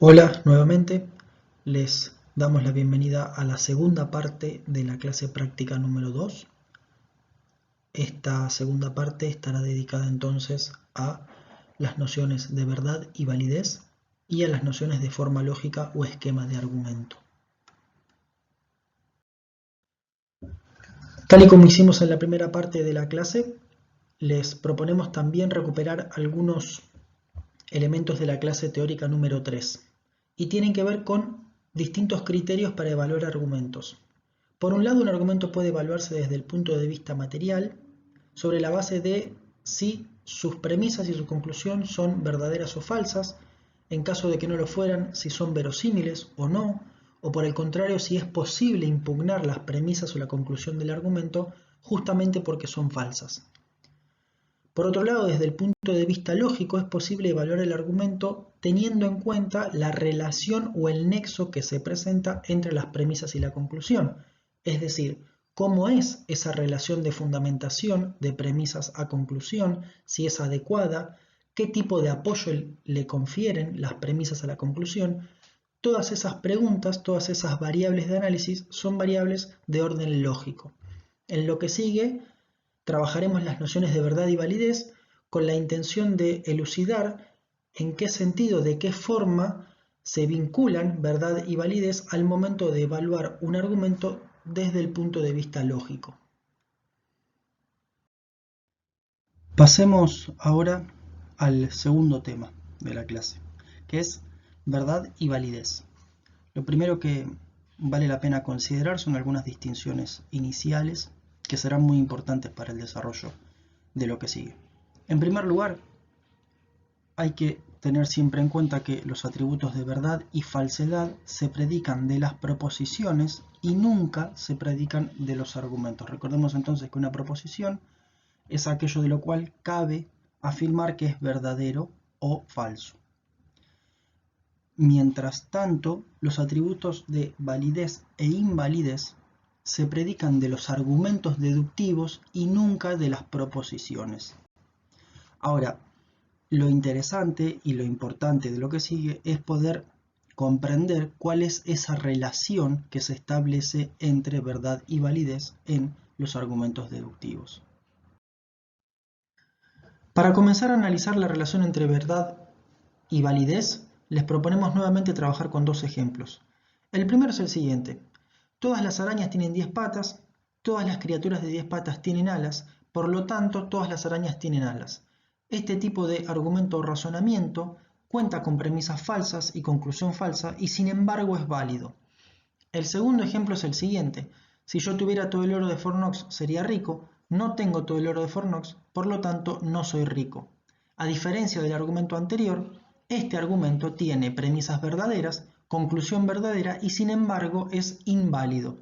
Hola, nuevamente les damos la bienvenida a la segunda parte de la clase práctica número 2. Esta segunda parte estará dedicada entonces a las nociones de verdad y validez y a las nociones de forma lógica o esquema de argumento. Tal y como hicimos en la primera parte de la clase, les proponemos también recuperar algunos elementos de la clase teórica número 3 y tienen que ver con distintos criterios para evaluar argumentos. Por un lado, un argumento puede evaluarse desde el punto de vista material sobre la base de si sus premisas y su conclusión son verdaderas o falsas, en caso de que no lo fueran, si son verosímiles o no, o por el contrario, si es posible impugnar las premisas o la conclusión del argumento justamente porque son falsas. Por otro lado, desde el punto de vista lógico, es posible evaluar el argumento teniendo en cuenta la relación o el nexo que se presenta entre las premisas y la conclusión, es decir, cómo es esa relación de fundamentación de premisas a conclusión, si es adecuada, qué tipo de apoyo le confieren las premisas a la conclusión. Todas esas preguntas, todas esas variables de análisis son variables de orden lógico. En lo que sigue, trabajaremos las nociones de verdad y validez con la intención de elucidar en qué sentido, de qué forma se vinculan verdad y validez al momento de evaluar un argumento desde el punto de vista lógico. Pasemos ahora al segundo tema de la clase, que es verdad y validez. Lo primero que vale la pena considerar son algunas distinciones iniciales que serán muy importantes para el desarrollo de lo que sigue. En primer lugar, hay que tener siempre en cuenta que los atributos de verdad y falsedad se predican de las proposiciones y nunca se predican de los argumentos. Recordemos entonces que una proposición es aquello de lo cual cabe afirmar que es verdadero o falso. Mientras tanto, los atributos de validez e invalidez se predican de los argumentos deductivos y nunca de las proposiciones. Ahora, lo interesante y lo importante de lo que sigue es poder comprender cuál es esa relación que se establece entre verdad y validez en los argumentos deductivos. Para comenzar a analizar la relación entre verdad y validez, les proponemos nuevamente trabajar con dos ejemplos. El primero es el siguiente. Todas las arañas tienen 10 patas, todas las criaturas de 10 patas tienen alas, por lo tanto todas las arañas tienen alas. Este tipo de argumento o razonamiento cuenta con premisas falsas y conclusión falsa y sin embargo es válido. El segundo ejemplo es el siguiente. Si yo tuviera todo el oro de Fort Knox sería rico, no tengo todo el oro de Fort Knox, por lo tanto no soy rico. A diferencia del argumento anterior, este argumento tiene premisas verdaderas, conclusión verdadera y sin embargo es inválido.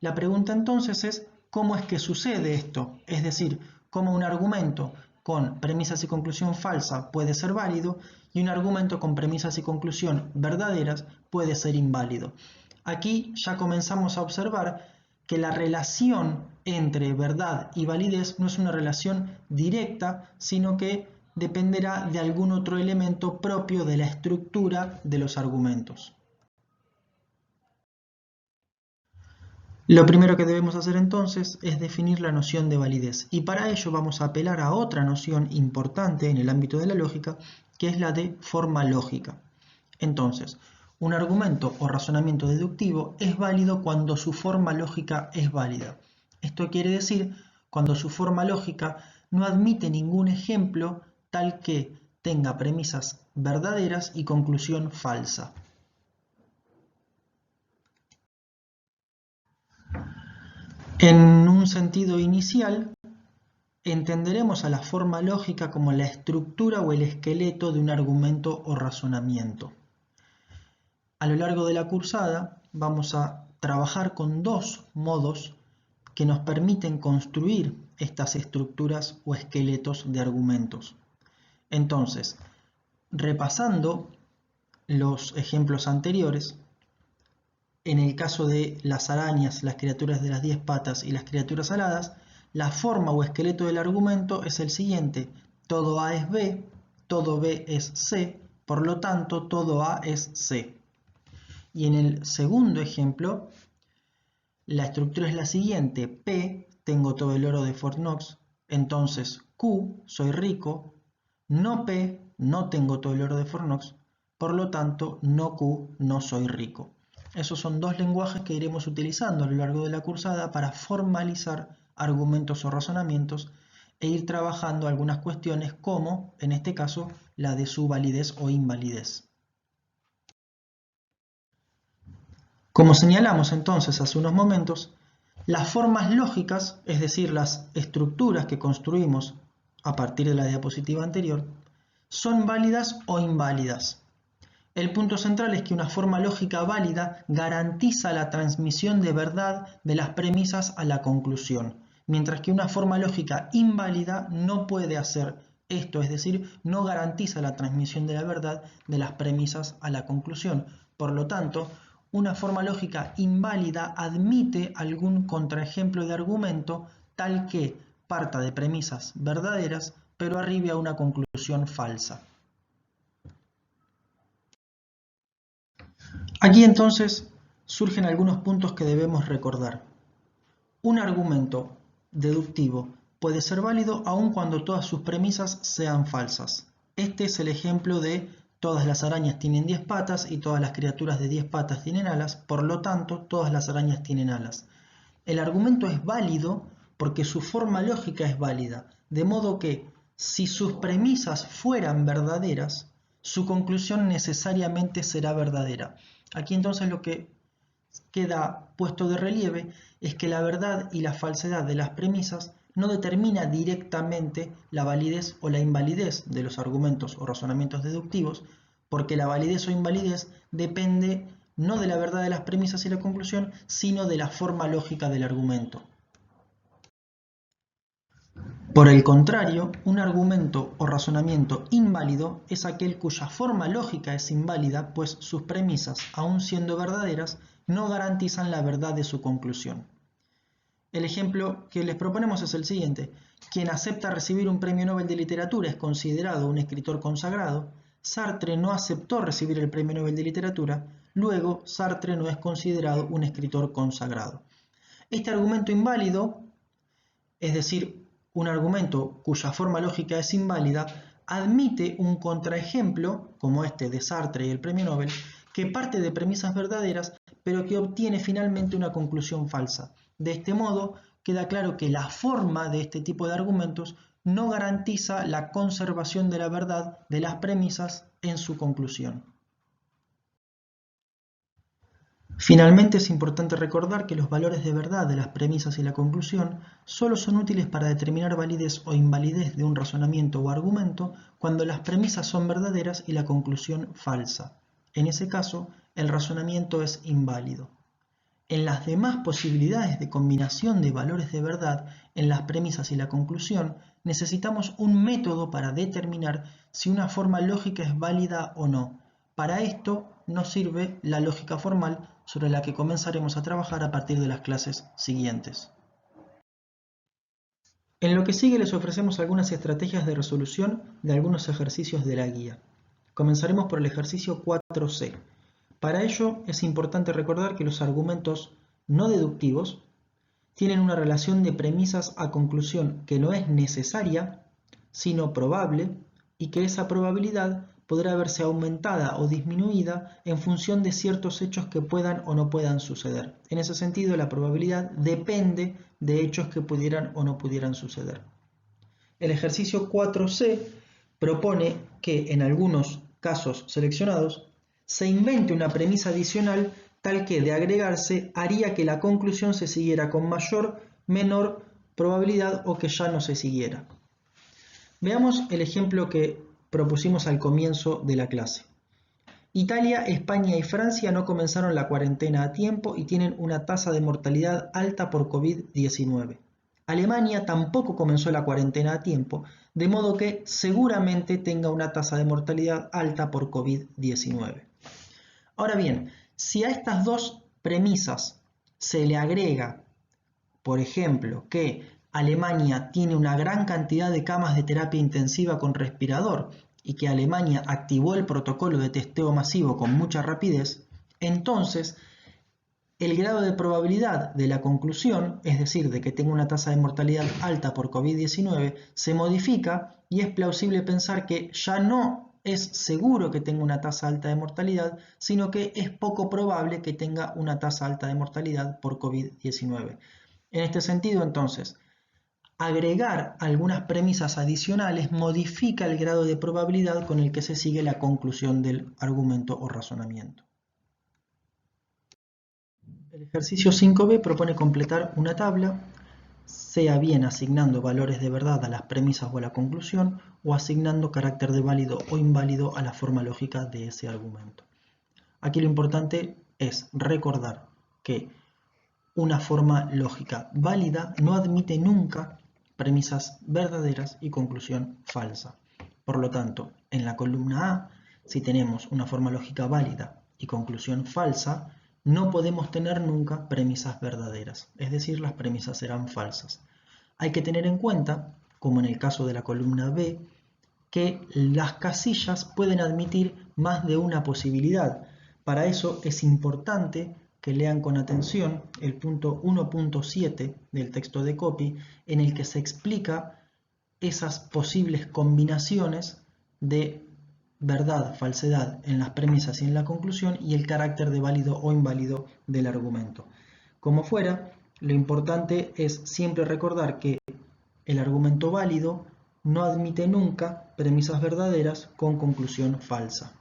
La pregunta entonces es, ¿cómo es que sucede esto? Es decir, ¿cómo un argumento con premisas y conclusión falsa puede ser válido y un argumento con premisas y conclusión verdaderas puede ser inválido? Aquí ya comenzamos a observar que la relación entre verdad y validez no es una relación directa, sino que dependerá de algún otro elemento propio de la estructura de los argumentos. Lo primero que debemos hacer entonces es definir la noción de validez y para ello vamos a apelar a otra noción importante en el ámbito de la lógica que es la de forma lógica. Entonces, un argumento o razonamiento deductivo es válido cuando su forma lógica es válida. Esto quiere decir cuando su forma lógica no admite ningún ejemplo tal que tenga premisas verdaderas y conclusión falsa. En un sentido inicial, entenderemos a la forma lógica como la estructura o el esqueleto de un argumento o razonamiento. A lo largo de la cursada vamos a trabajar con dos modos que nos permiten construir estas estructuras o esqueletos de argumentos. Entonces, repasando los ejemplos anteriores, en el caso de las arañas, las criaturas de las 10 patas y las criaturas aladas, la forma o esqueleto del argumento es el siguiente. Todo A es B, todo B es C, Por lo tanto, todo A es C. Y en el segundo ejemplo, la estructura es la siguiente. P, tengo todo el oro de Fort Knox. Entonces, Q, soy rico. No P, no tengo todo el oro de Fort Knox. Por lo tanto, no Q, no soy rico. Esos son dos lenguajes que iremos utilizando a lo largo de la cursada para formalizar argumentos o razonamientos e ir trabajando algunas cuestiones como, en este caso, la de su validez o invalidez. Como señalamos entonces hace unos momentos, las formas lógicas, es decir, las estructuras que construimos a partir de la diapositiva anterior, son válidas o inválidas. El punto central es que una forma lógica válida garantiza la transmisión de verdad de las premisas a la conclusión, mientras que una forma lógica inválida no puede hacer esto, es decir, no garantiza la transmisión de la verdad de las premisas a la conclusión. Por lo tanto, una forma lógica inválida admite algún contraejemplo de argumento tal que parta de premisas verdaderas, pero arribe a una conclusión falsa. Aquí entonces surgen algunos puntos que debemos recordar. Un argumento deductivo puede ser válido aun cuando todas sus premisas sean falsas. Este es el ejemplo de todas las arañas tienen 10 patas y todas las criaturas de 10 patas tienen alas, por lo tanto todas las arañas tienen alas. El argumento es válido porque su forma lógica es válida, de modo que si sus premisas fueran verdaderas, su conclusión necesariamente será verdadera. Aquí entonces lo que queda puesto de relieve es que la verdad y la falsedad de las premisas no determina directamente la validez o la invalidez de los argumentos o razonamientos deductivos, porque la validez o invalidez depende no de la verdad de las premisas y la conclusión, sino de la forma lógica del argumento. Por el contrario, un argumento o razonamiento inválido es aquel cuya forma lógica es inválida, pues sus premisas, aun siendo verdaderas, no garantizan la verdad de su conclusión. El ejemplo que les proponemos es el siguiente. Quien acepta recibir un premio Nobel de Literatura es considerado un escritor consagrado. Sartre no aceptó recibir el premio Nobel de Literatura, luego Sartre no es considerado un escritor consagrado. Este argumento inválido, es decir, un argumento cuya forma lógica es inválida, admite un contraejemplo, como este de Sartre y el premio Nobel, que parte de premisas verdaderas, pero que obtiene finalmente una conclusión falsa. De este modo, queda claro que la forma de este tipo de argumentos no garantiza la conservación de la verdad de las premisas en su conclusión. Finalmente, es importante recordar que los valores de verdad de las premisas y la conclusión solo son útiles para determinar validez o invalidez de un razonamiento o argumento cuando las premisas son verdaderas y la conclusión falsa. En ese caso, el razonamiento es inválido. En las demás posibilidades de combinación de valores de verdad en las premisas y la conclusión, necesitamos un método para determinar si una forma lógica es válida o no. Para esto nos sirve la lógica formal, sobre la que comenzaremos a trabajar a partir de las clases siguientes. En lo que sigue les ofrecemos algunas estrategias de resolución de algunos ejercicios de la guía. Comenzaremos por el ejercicio 4C. Para ello es importante recordar que los argumentos no deductivos tienen una relación de premisas a conclusión que no es necesaria, sino probable, y que esa probabilidad podrá verse aumentada o disminuida en función de ciertos hechos que puedan o no puedan suceder. En ese sentido, la probabilidad depende de hechos que pudieran o no pudieran suceder. El ejercicio 4C propone que en algunos casos seleccionados se invente una premisa adicional tal que de agregarse haría que la conclusión se siguiera con mayor, menor probabilidad o que ya no se siguiera. Veamos el ejemplo que propusimos al comienzo de la clase. Italia, España y Francia no comenzaron la cuarentena a tiempo y tienen una tasa de mortalidad alta por COVID-19. Alemania tampoco comenzó la cuarentena a tiempo, de modo que seguramente tenga una tasa de mortalidad alta por COVID-19. Ahora bien, si a estas dos premisas se le agrega, por ejemplo, que Alemania tiene una gran cantidad de camas de terapia intensiva con respirador y que Alemania activó el protocolo de testeo masivo con mucha rapidez, entonces el grado de probabilidad de la conclusión, es decir, de que tenga una tasa de mortalidad alta por COVID-19, se modifica y es plausible pensar que ya no es seguro que tenga una tasa alta de mortalidad, sino que es poco probable que tenga una tasa alta de mortalidad por COVID-19. En este sentido, entonces, agregar algunas premisas adicionales modifica el grado de probabilidad con el que se sigue la conclusión del argumento o razonamiento. El ejercicio 5b propone completar una tabla, sea bien asignando valores de verdad a las premisas o a la conclusión, o asignando carácter de válido o inválido a la forma lógica de ese argumento. Aquí lo importante es recordar que una forma lógica válida no admite nunca premisas verdaderas y conclusión falsa. Por lo tanto, en la columna A, si tenemos una forma lógica válida y conclusión falsa, no podemos tener nunca premisas verdaderas, es decir, las premisas serán falsas. Hay que tener en cuenta, como en el caso de la columna B, que las casillas pueden admitir más de una posibilidad. Para eso es importante que lean con atención el punto 1.7 del texto de copy, en el que se explica esas posibles combinaciones de verdad, falsedad en las premisas y en la conclusión y el carácter de válido o inválido del argumento. Como fuera, lo importante es siempre recordar que el argumento válido no admite nunca premisas verdaderas con conclusión falsa.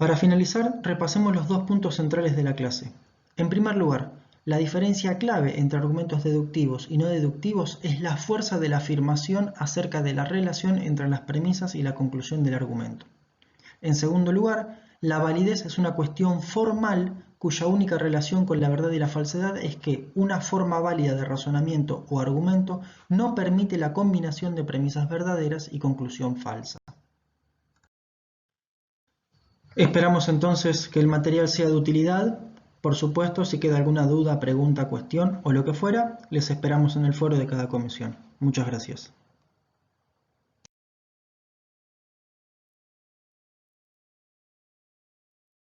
Para finalizar, repasemos los dos puntos centrales de la clase. En primer lugar, la diferencia clave entre argumentos deductivos y no deductivos es la fuerza de la afirmación acerca de la relación entre las premisas y la conclusión del argumento. En segundo lugar, la validez es una cuestión formal cuya única relación con la verdad y la falsedad es que una forma válida de razonamiento o argumento no permite la combinación de premisas verdaderas y conclusión falsa. Esperamos entonces que el material sea de utilidad. Por supuesto, si queda alguna duda, pregunta, cuestión o lo que fuera, les esperamos en el foro de cada comisión. Muchas gracias.